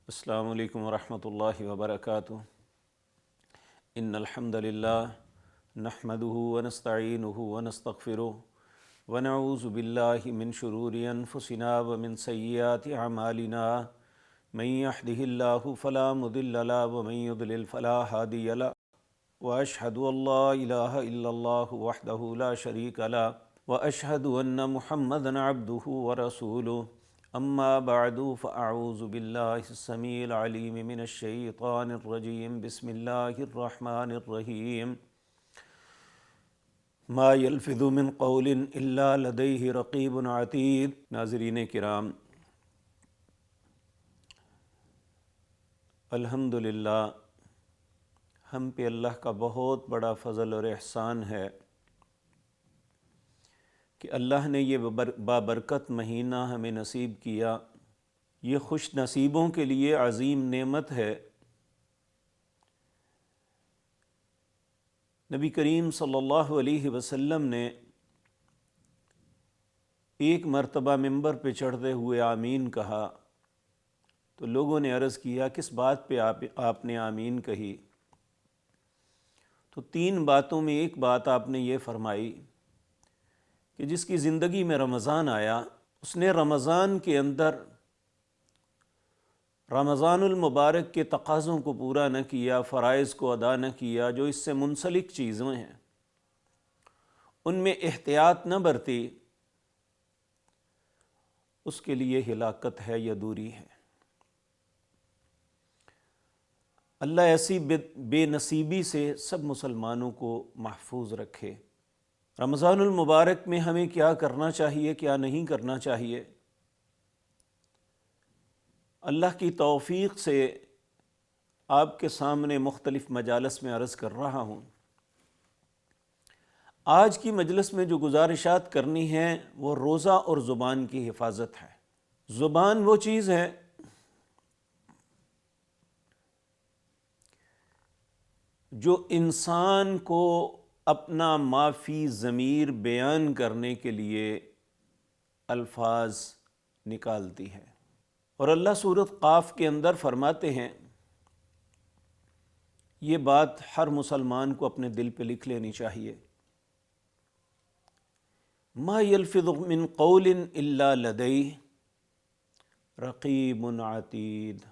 السلام علیکم ورحمۃ اللہ وبرکاتہ۔ ان الحمد للہ نحمده ونستعینه ونستغفره ونعوذ باللہ من شرور انفسنا ومن سیئات اعمالنا من يهده اللہ فلا مضل له ومن يضلل فلا هادی له واشهد ان لا الہ الا اللہ وحدہ لا شریک له واشهد ان محمدا عبدہ ورسولہ اما بعد فاعوذ باللہ السمیع العلیم من الشیطان الرجیم بسم اللہ الرحمن الرحیم ما یلفظ من قول الا لدیہ رقیب عتید۔ ناظرین کرام، الحمدللہ ہم پہ اللہ کا بہت بڑا فضل اور احسان ہے کہ اللہ نے یہ بابرکت مہینہ ہمیں نصیب کیا۔ یہ خوش نصیبوں کے لیے عظیم نعمت ہے۔ نبی کریم صلی اللہ علیہ وسلم نے ایک مرتبہ ممبر پہ چڑھتے ہوئے آمین کہا تو لوگوں نے عرض کیا کس بات پہ آپ نے آمین کہی؟ تو 3 باتوں میں ایک بات آپ نے یہ فرمائی کہ جس کی زندگی میں رمضان آیا، اس نے رمضان کے اندر رمضان المبارک کے تقاضوں کو پورا نہ کیا، فرائض کو ادا نہ کیا، جو اس سے منسلک چیزیں ہیں ان میں احتیاط نہ برتی، اس کے لیے ہلاکت ہے یا دوری ہے۔ اللہ ایسی بے نصیبی سے سب مسلمانوں کو محفوظ رکھے۔ رمضان المبارک میں ہمیں کیا کرنا چاہیے، کیا نہیں کرنا چاہیے، اللہ کی توفیق سے آپ کے سامنے مختلف مجالس میں عرض کر رہا ہوں۔ آج کی مجلس میں جو گزارشات کرنی ہیں وہ روزہ اور زبان کی حفاظت ہے۔ زبان وہ چیز ہے جو انسان کو اپنا ما فی ضمیر بیان کرنے کے لیے الفاظ نکالتی ہے، اور اللہ سورۃ قاف کے اندر فرماتے ہیں یہ بات ہر مسلمان کو اپنے دل پہ لکھ لینی چاہیے۔ ما یلفظ من قول الا لدیہ رقیب عتید۔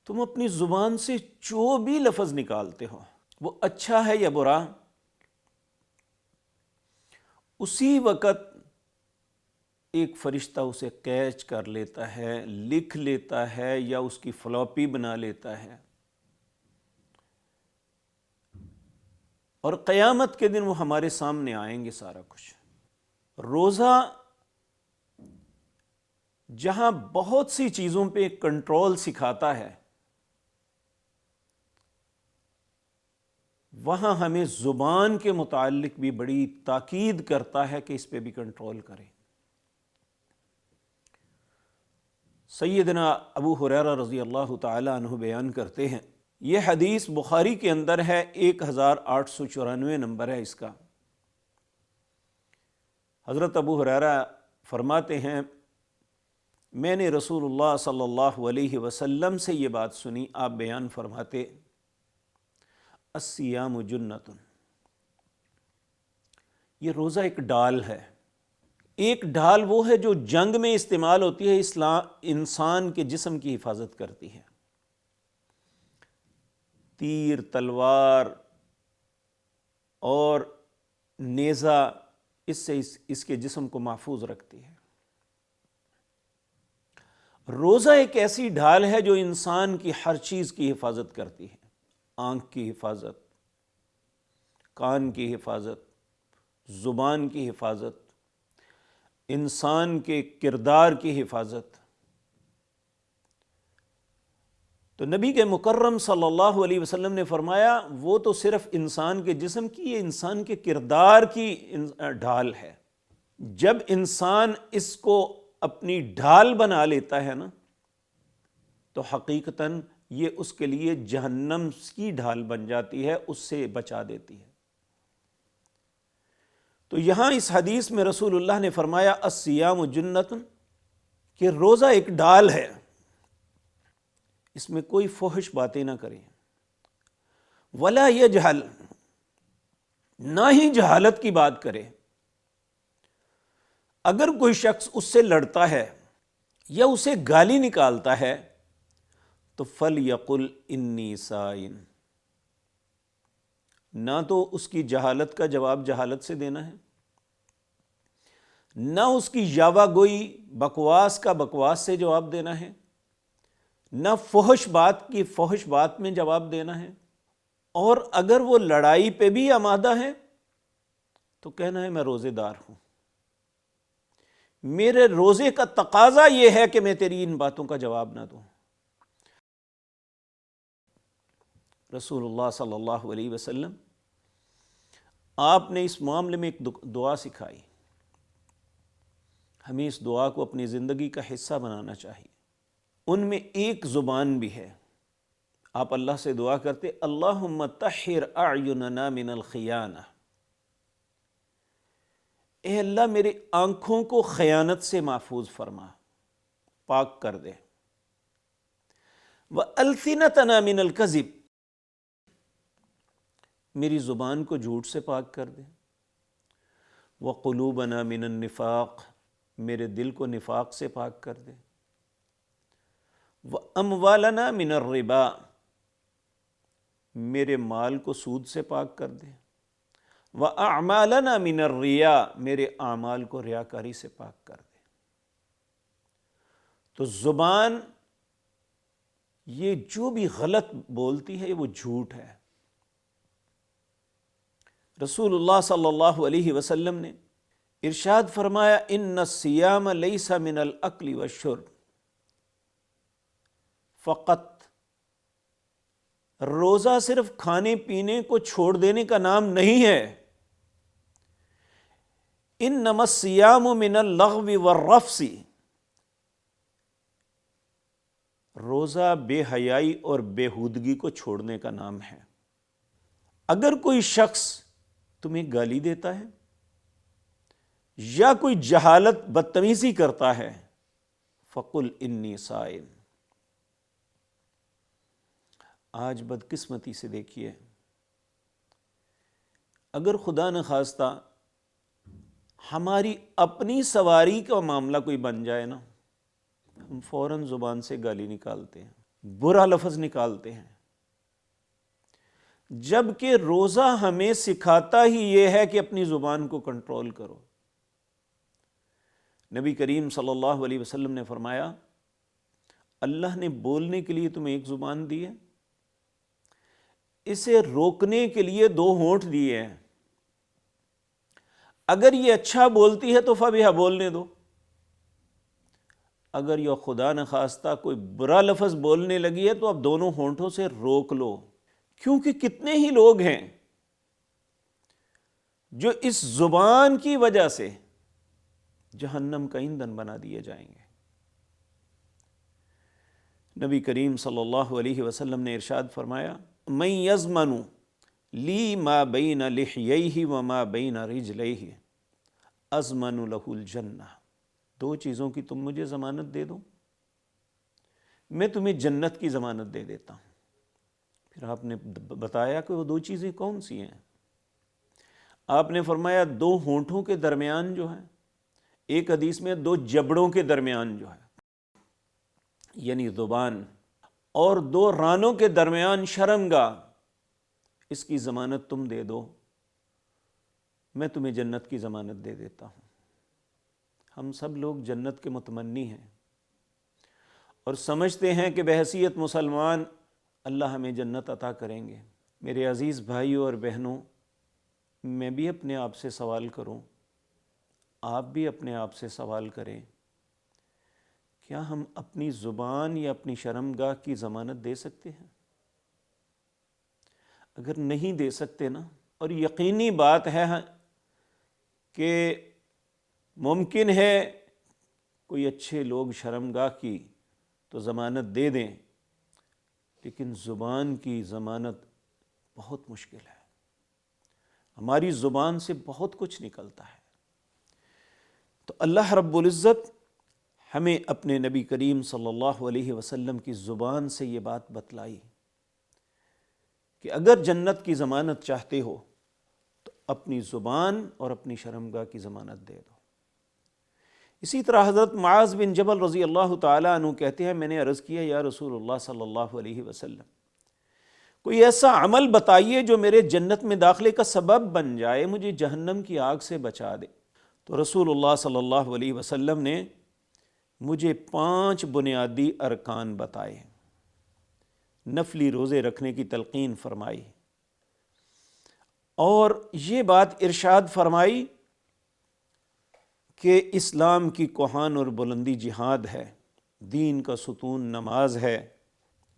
تم اپنی زبان سے جو بھی لفظ نکالتے ہو، وہ اچھا ہے یا برا، اسی وقت ایک فرشتہ اسے کیچ کر لیتا ہے، لکھ لیتا ہے یا اس کی فلاپی بنا لیتا ہے، اور قیامت کے دن وہ ہمارے سامنے آئیں گے سارا کچھ۔ روزہ جہاں بہت سی چیزوں پہ کنٹرول سکھاتا ہے، وہاں ہمیں زبان کے متعلق بھی بڑی تاکید کرتا ہے کہ اس پہ بھی کنٹرول کریں۔ سیدنا ابو ہریرہ رضی اللہ تعالی عنہ بیان کرتے ہیں، یہ حدیث بخاری کے اندر ہے، 1894 نمبر ہے اس کا۔ حضرت ابو ہریرہ فرماتے ہیں میں نے رسول اللہ صلی اللہ علیہ وسلم سے یہ بات سنی، آپ بیان فرماتے الصیام جنۃ، یہ روزہ ایک ڈال ہے۔ ایک ڈال وہ ہے جو جنگ میں استعمال ہوتی ہے، انسان کے جسم کی حفاظت کرتی ہے۔ تیر، تلوار اور نیزہ اس سے اس کے جسم کو محفوظ رکھتی ہے۔ روزہ ایک ایسی ڈھال ہے جو انسان کی ہر چیز کی حفاظت کرتی ہے، آنکھ کی حفاظت، کان کی حفاظت، زبان کی حفاظت، انسان کے کردار کی حفاظت۔ تو نبی کے مکرم صلی اللہ علیہ وسلم نے فرمایا وہ تو صرف انسان کے جسم کی، یہ انسان کے کردار کی ڈھال ہے۔ جب انسان اس کو اپنی ڈھال بنا لیتا ہے نا، تو حقیقتاً یہ اس کے لیے جہنم کی ڈھال بن جاتی ہے، اس سے بچا دیتی ہے۔ تو یہاں اس حدیث میں رسول اللہ نے فرمایا الصیام جنۃ، کہ روزہ ایک ڈال ہے، اس میں کوئی فحش باتیں نہ کریں، ولا یجہل، نہ ہی جہالت کی بات کرے۔ اگر کوئی شخص اس سے لڑتا ہے یا اسے گالی نکالتا ہے تو فَلْيَقُلْ إِنِّي صَائِمٌ، نہ تو اس کی جہالت کا جواب جہالت سے دینا ہے، نہ اس کی یاوہ گوئی بکواس کا بکواس سے جواب دینا ہے، نہ فحش بات کی فحش بات میں جواب دینا ہے، اور اگر وہ لڑائی پہ بھی آمادہ ہے تو کہنا ہے میں روزے دار ہوں، میرے روزے کا تقاضا یہ ہے کہ میں تیری ان باتوں کا جواب نہ دوں۔ رسول اللہ صلی اللہ علیہ وسلم آپ نے اس معاملے میں ایک دعا سکھائی، ہمیں اس دعا کو اپنی زندگی کا حصہ بنانا چاہیے۔ ان میں ایک زبان بھی ہے، آپ اللہ سے دعا کرتے اللہم طہر اعیننا من الخیانہ، اے اللہ میرے آنکھوں کو خیانت سے محفوظ فرما، پاک کر دے، وَأَلْسِنَتَنَا مِنَ الْكَذِبِ، میری زبان کو جھوٹ سے پاک کر دے، وَقُلُوبَنَا مِنَ النِّفَاقِ، میرے دل کو نفاق سے پاک کر دے، وَأَمْوَالَنَا مِنَ الرِّبَا، میرے مال کو سود سے پاک کر دے، وَأَعْمَالَنَا مِنَ الرِّيَاءِ، میرے اعمال کو ریاکاری سے پاک کر دے۔ تو زبان یہ جو بھی غلط بولتی ہے وہ جھوٹ ہے۔ رسول اللہ صلی اللہ علیہ وسلم نے ارشاد فرمایا ان الصیام لیس من الاکل والشرب، فقط روزہ صرف کھانے پینے کو چھوڑ دینے کا نام نہیں ہے، انما الصیام من اللغو والرفث، روزہ بے حیائی اور بےہودگی کو چھوڑنے کا نام ہے۔ اگر کوئی شخص تمہیں گالی دیتا ہے یا کوئی جہالت بدتمیزی کرتا ہے فَقُلْ إِنِّي صَائِمٌ۔ آج بدقسمتی سے دیکھیے، اگر خدا نخواستہ ہماری اپنی سواری کا معاملہ کوئی بن جائے نا، ہم فوراً زبان سے گالی نکالتے ہیں، برا لفظ نکالتے ہیں، جبکہ روزہ ہمیں سکھاتا ہی یہ ہے کہ اپنی زبان کو کنٹرول کرو۔ نبی کریم صلی اللہ علیہ وسلم نے فرمایا اللہ نے بولنے کے لیے تمہیں ایک زبان دی ہے، اسے روکنے کے لیے 2 ہونٹ دیے ہیں، اگر یہ اچھا بولتی ہے تو فبیہا، بولنے دو، اگر یہ خدا نخواستہ کوئی برا لفظ بولنے لگی ہے تو اب دونوں ہونٹوں سے روک لو، کیونکہ کتنے ہی لوگ ہیں جو اس زبان کی وجہ سے جہنم کا ایندھن بنا دیے جائیں گے۔ نبی کریم صلی اللہ علیہ وسلم نے ارشاد فرمایا من یضمن لی ما بین لحییہ وما بین رجلیہ اضمن لہ الجنہ، 2 چیزوں کی تم مجھے ضمانت دے دو، میں تمہیں جنت کی ضمانت دے دیتا ہوں۔ پھر آپ نے بتایا کہ وہ 2 چیزیں کون سی ہیں؟ آپ نے فرمایا 2 ہونٹوں کے درمیان جو ہے، ایک حدیث میں 2 جبڑوں کے درمیان جو ہے یعنی زبان، اور 2 رانوں کے درمیان شرمگاہ، اس کی ضمانت تم دے دو، میں تمہیں جنت کی ضمانت دے دیتا ہوں۔ ہم سب لوگ جنت کے متمنی ہیں اور سمجھتے ہیں کہ بحیثیت مسلمان اللہ ہمیں جنت عطا کریں گے۔ میرے عزیز بھائیوں اور بہنوں، میں بھی اپنے آپ سے سوال کروں، آپ بھی اپنے آپ سے سوال کریں، کیا ہم اپنی زبان یا اپنی شرمگاہ کی ضمانت دے سکتے ہیں؟ اگر نہیں دے سکتے نا، اور یقینی بات ہے کہ ممکن ہے کوئی اچھے لوگ شرمگاہ کی تو ضمانت دے دیں، لیکن زبان کی ضمانت بہت مشکل ہے، ہماری زبان سے بہت کچھ نکلتا ہے۔ تو اللہ رب العزت ہمیں اپنے نبی کریم صلی اللہ علیہ وسلم کی زبان سے یہ بات بتلائی کہ اگر جنت کی ضمانت چاہتے ہو تو اپنی زبان اور اپنی شرمگاہ کی ضمانت دے دو۔ اسی طرح حضرت معاذ بن جبل رضی اللہ تعالیٰ عنہ کہتے ہیں، میں نے عرض کیا یا رسول اللہ صلی اللہ علیہ وسلم، کوئی ایسا عمل بتائیے جو میرے جنت میں داخلے کا سبب بن جائے، مجھے جہنم کی آگ سے بچا دے۔ تو رسول اللہ صلی اللہ علیہ وسلم نے مجھے 5 بنیادی ارکان بتائے، نفلی روزے رکھنے کی تلقین فرمائی، اور یہ بات ارشاد فرمائی کہ اسلام کی کوہان اور بلندی جہاد ہے، دین کا ستون نماز ہے۔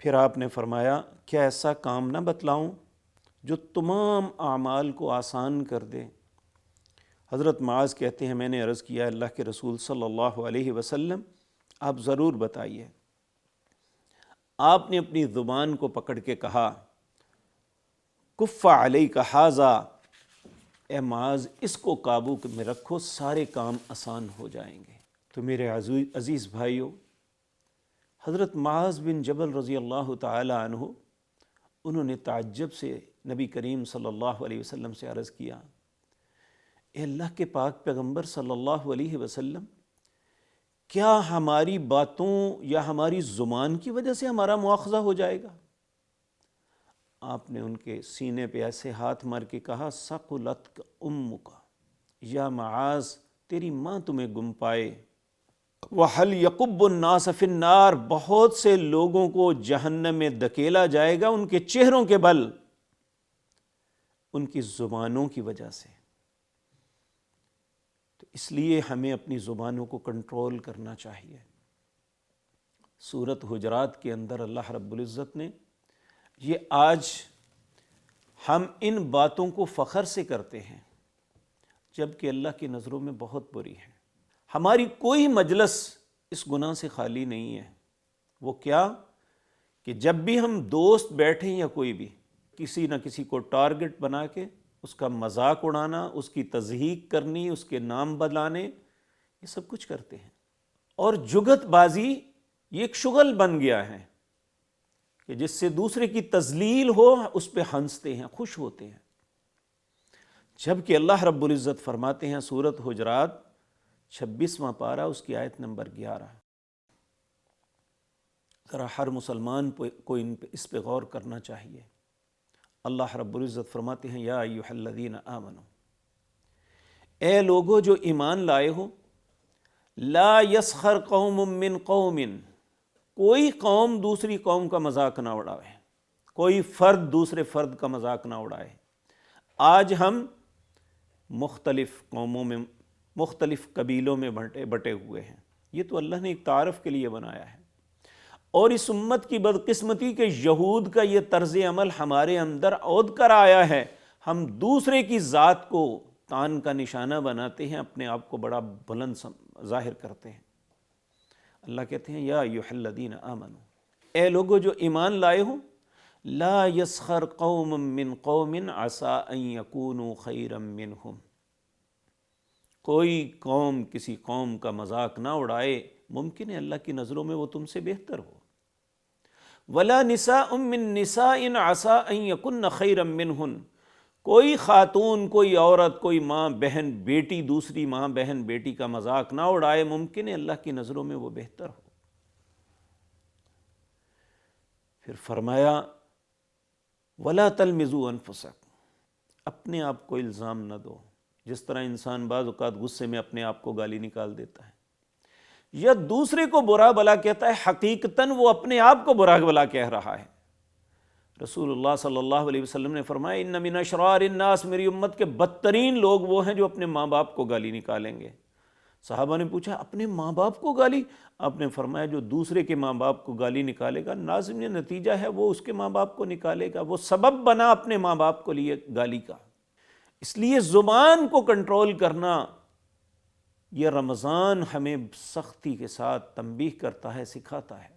پھر آپ نے فرمایا، کیا ایسا کام نہ بتلاؤں جو تمام اعمال کو آسان کر دے؟ حضرت معاذ کہتے ہیں، میں نے عرض کیا اللہ کے رسول صلی اللہ علیہ وسلم، آپ ضرور بتائیے۔ آپ نے اپنی زبان کو پکڑ کے کہا، کف علیک ھذا، اے معاذ اس کو قابو میں رکھو، سارے کام آسان ہو جائیں گے۔ تو میرے عزیز بھائیوں، حضرت معاذ بن جبل رضی اللہ تعالی عنہ، انہوں نے تعجب سے نبی کریم صلی اللہ علیہ وسلم سے عرض کیا، اے اللہ کے پاک پیغمبر صلی اللہ علیہ وسلم، کیا ہماری باتوں یا ہماری زبان کی وجہ سے ہمارا مواخذہ ہو جائے گا؟ آپ نے ان کے سینے پہ ایسے ہاتھ مار کے کہا، ثقلتک امک، یا معاذ تیری ماں تمہیں گم پائے، وَهَلْ يَقُبُّ النَّاسَ فِي النَّارِ، بہت سے لوگوں کو جہنم میں دھکیلا جائے گا ان کے چہروں کے بل، ان کی زبانوں کی وجہ سے۔ تو اس لیے ہمیں اپنی زبانوں کو کنٹرول کرنا چاہیے۔ سورۃ حجرات کے اندر اللہ رب العزت نے یہ، آج ہم ان باتوں کو فخر سے کرتے ہیں جبکہ اللہ کی نظروں میں بہت بری ہے۔ ہماری کوئی مجلس اس گناہ سے خالی نہیں ہے۔ وہ کیا کہ جب بھی ہم دوست بیٹھیں یا کوئی بھی، کسی نہ کسی کو ٹارگٹ بنا کے اس کا مذاق اڑانا، اس کی تضحیک کرنی، اس کے نام بدلانے، یہ سب کچھ کرتے ہیں۔ اور جگت بازی یہ ایک شغل بن گیا ہے کہ جس سے دوسرے کی تذلیل ہو اس پہ ہنستے ہیں، خوش ہوتے ہیں، جبکہ اللہ رب العزت فرماتے ہیں سورۃ حجرات 26واں پارہ اس کی آیت نمبر 11، ذرا ہر مسلمان کو اس پہ غور کرنا چاہیے۔ اللہ رب العزت فرماتے ہیں، یا ایھا الذین آمنوا، اے لوگو جو ایمان لائے ہو، لا یسخر قوم من قوم، کوئی قوم دوسری قوم کا مذاق نہ اڑائے، کوئی فرد دوسرے فرد کا مذاق نہ اڑائے۔ آج ہم مختلف قوموں میں، مختلف قبیلوں میں بٹے ہوئے ہیں، یہ تو اللہ نے ایک تعارف کے لیے بنایا ہے، اور اس امت کی بدقسمتی کے یہود کا یہ طرز عمل ہمارے اندر عود کر آیا ہے۔ ہم دوسرے کی ذات کو تان کا نشانہ بناتے ہیں، اپنے آپ کو بڑا بلند ظاہر کرتے ہیں۔ اللہ کہتے ہیں، یا ایھا الذین آمنوا، اے لوگو جو ایمان لائے ہو، لا یسخر قوم من قوم عسى ان یکونوا خیرا منہم، کوئی قوم کسی قوم کا مذاق نہ اڑائے، ممکن ہے اللہ کی نظروں میں وہ تم سے بہتر ہو۔ ولا نساء من نساء عسى ان یکن خیرا منہن، کوئی خاتون، کوئی عورت، کوئی ماں بہن بیٹی دوسری ماں بہن بیٹی کا مذاق نہ اڑائے، ممکن ہے اللہ کی نظروں میں وہ بہتر ہو۔ پھر فرمایا، ولا تلمزوا انفسکم، اپنے آپ کو الزام نہ دو، جس طرح انسان بعض اوقات غصے میں اپنے آپ کو گالی نکال دیتا ہے یا دوسرے کو برا بھلا کہتا ہے، حقیقتاً وہ اپنے آپ کو برا بھلا کہہ رہا ہے۔ رسول اللہ صلی اللہ علیہ وسلم نے فرمایا، ان من اشرار الناس، میری امت کے بدترین لوگ وہ ہیں جو اپنے ماں باپ کو گالی نکالیں گے۔ صحابہ نے پوچھا، اپنے ماں باپ کو گالی؟ آپ نے فرمایا، جو دوسرے کے ماں باپ کو گالی نکالے گا، لازم یہ نتیجہ ہے وہ اس کے ماں باپ کو نکالے گا، وہ سبب بنا اپنے ماں باپ کو لیے گالی کا۔ اس لیے زبان کو کنٹرول کرنا، یہ رمضان ہمیں سختی کے ساتھ تنبیہ کرتا ہے، سکھاتا ہے۔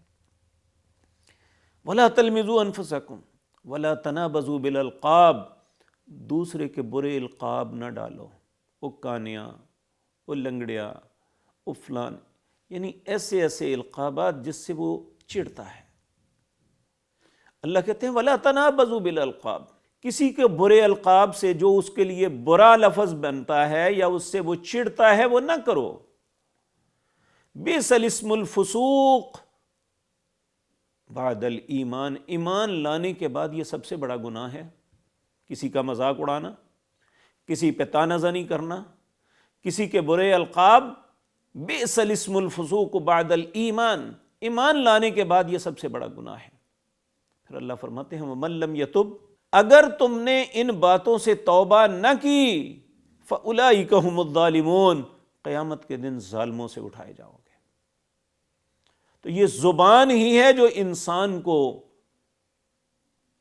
ولا تلمزوا انفسکم ولا تنابزوا بالالقاب، دوسرے کے برے القاب نہ ڈالو، او کانیا، او لنگڑیا، او فلان، یعنی ایسے ایسے القابات جس سے وہ چڑھتا ہے۔ اللہ کہتے ہیں وَلَا تَنَابَزُوا بِالْأَلْقَابِ، کسی کے برے القاب سے جو اس کے لیے برا لفظ بنتا ہے یا اس سے وہ چڑھتا ہے وہ نہ کرو۔ بِئْسَ الِاسْمُ الْفُسُوقُ بعد الایمان، ایمان لانے کے بعد یہ سب سے بڑا گناہ ہے۔ کسی کا مذاق اڑانا، کسی پہ طعنہ زنی کرنا، کسی کے برے القاب، بئس الاسم الفسوق بعد الایمان، ایمان لانے کے بعد یہ سب سے بڑا گناہ ہے۔ پھر اللہ فرماتے ہیں وَمَن لَّمْ يَتُبْ، اگر تم نے ان باتوں سے توبہ نہ کی فَأُولَٰئِكَ هُمُ الظَّالِمُونَ، قیامت کے دن ظالموں سے اٹھائے جاؤ گے۔ تو یہ زبان ہی ہے جو انسان کو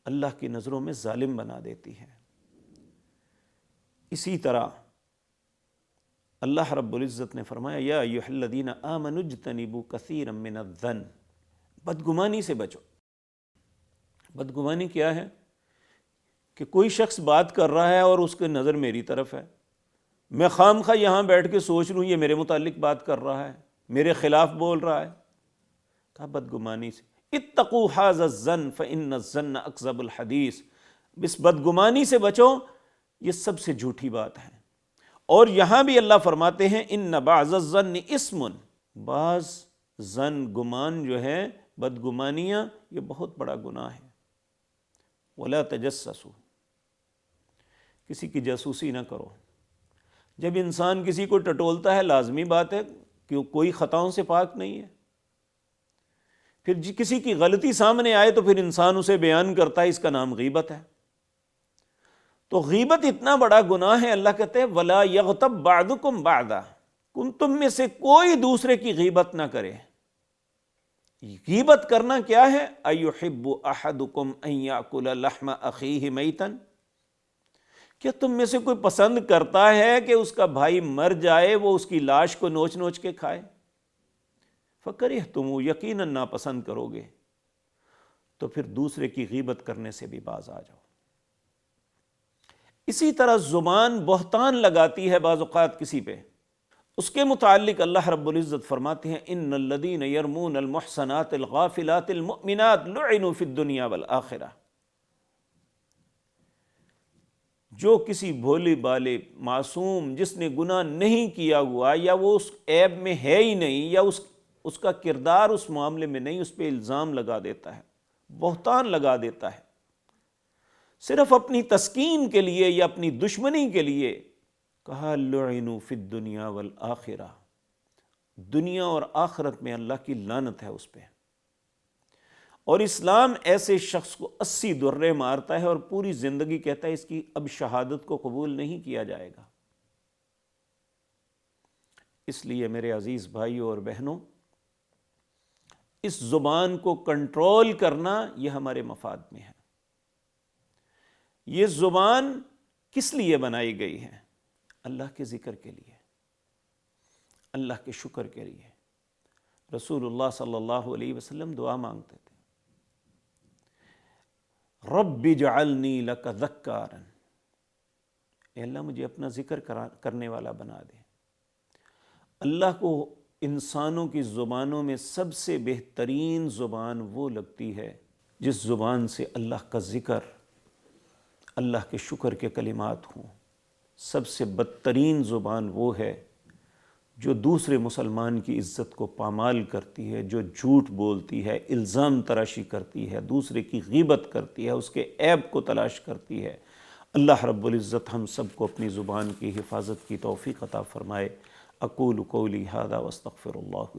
اللہ کی نظروں میں ظالم بنا دیتی ہے۔ اسی طرح اللہ رب العزت نے فرمایا یا ایھا الذین آمنوا اجتنبوا کثیرا من الظن، بدگمانی سے بچو۔ بدگمانی کیا ہے؟ کہ کوئی شخص بات کر رہا ہے اور اس کی نظر میری طرف ہے، میں خام خواہ یہاں بیٹھ کے سوچ لوں یہ میرے متعلق بات کر رہا ہے، میرے خلاف بول رہا ہے۔ کہا بدگمانی سے، اتقوا ھذا الظن فإن الظن اکذب الحدیث، اس بدگمانی سے بچو، یہ سب سے جھوٹی بات ہے۔ اور یہاں بھی اللہ فرماتے ہیں ان بعض الظن اسم، بعض ظن گمان جو ہے، بدگمانیاں، یہ بہت بڑا گناہ ہے۔ ولا تجسسوا، کسی کی جاسوسی نہ کرو۔ جب انسان کسی کو ٹٹولتا ہے لازمی بات ہے کہ کوئی خطاؤں سے پاک نہیں ہے، پھر کسی کی غلطی سامنے آئے تو پھر انسان اسے بیان کرتا ہے، اس کا نام غیبت ہے۔ تو غیبت اتنا بڑا گناہ ہے، اللہ کہتے ہیں وَلَا يَغْتَبْ بَعْضُكُمْ بَعْضًا، تم میں سے کوئی دوسرے کی غیبت نہ کرے۔ غیبت کرنا کیا ہے؟ أَيُحِبُّ أَحَدُكُمْ أَن يَأْكُلَ لَحْمَ أَخِيهِ مَيْتًا، کیا تم میں سے کوئی پسند کرتا ہے کہ اس کا بھائی مر جائے وہ اس کی لاش کو نوچ نوچ کے کھائے؟ فَكَرِهْتُمُوهُ، یقیناً ناپسند کرو گے، تو پھر دوسرے کی غیبت کرنے سے بھی باز آ جاؤ۔ اسی طرح زبان بہتان لگاتی ہے بعض اوقات کسی پہ، اس کے متعلق اللہ رب العزت فرماتے ہیں ان الذین یرمون المحصنات الغافلات المؤمنات لعنوا فی الدنیا والآخرہ، جو کسی بھولے بالے معصوم جس نے گناہ نہیں کیا ہوا یا وہ اس عیب میں ہے ہی نہیں یا اس کا کردار اس معاملے میں نہیں، اس پہ الزام لگا دیتا ہے، بہتان لگا دیتا ہے، صرف اپنی تسکین کے لیے یا اپنی دشمنی کے لیے، کہا لعنوا فی الدنیا والآخرہ، دنیا اور آخرت میں اللہ کی لعنت ہے اس پہ۔ اور اسلام ایسے شخص کو 80 درے مارتا ہے اور پوری زندگی کہتا ہے اس کی اب شہادت کو قبول نہیں کیا جائے گا۔ اس لیے میرے عزیز بھائیوں اور بہنوں، اس زبان کو کنٹرول کرنا یہ ہمارے مفاد میں ہے۔ یہ زبان کس لیے بنائی گئی ہے؟ اللہ کے ذکر کے لیے، اللہ کے شکر کے لیے۔ رسول اللہ صلی اللہ علیہ وسلم دعا مانگتے تھے، رب اجعلنی لک ذکارا، اے اللہ مجھے اپنا ذکر کرنے والا بنا دے۔ اللہ کو انسانوں کی زبانوں میں سب سے بہترین زبان وہ لگتی ہے جس زبان سے اللہ کا ذکر، اللہ کے شکر کے کلمات ہوں۔ سب سے بدترین زبان وہ ہے جو دوسرے مسلمان کی عزت کو پامال کرتی ہے، جو جھوٹ بولتی ہے، الزام تراشی کرتی ہے، دوسرے کی غیبت کرتی ہے، اس کے عیب کو تلاش کرتی ہے۔ اللہ رب العزت ہم سب کو اپنی زبان کی حفاظت کی توفیق عطا فرمائے۔ اقول قولی ھذا واستغفر اللہ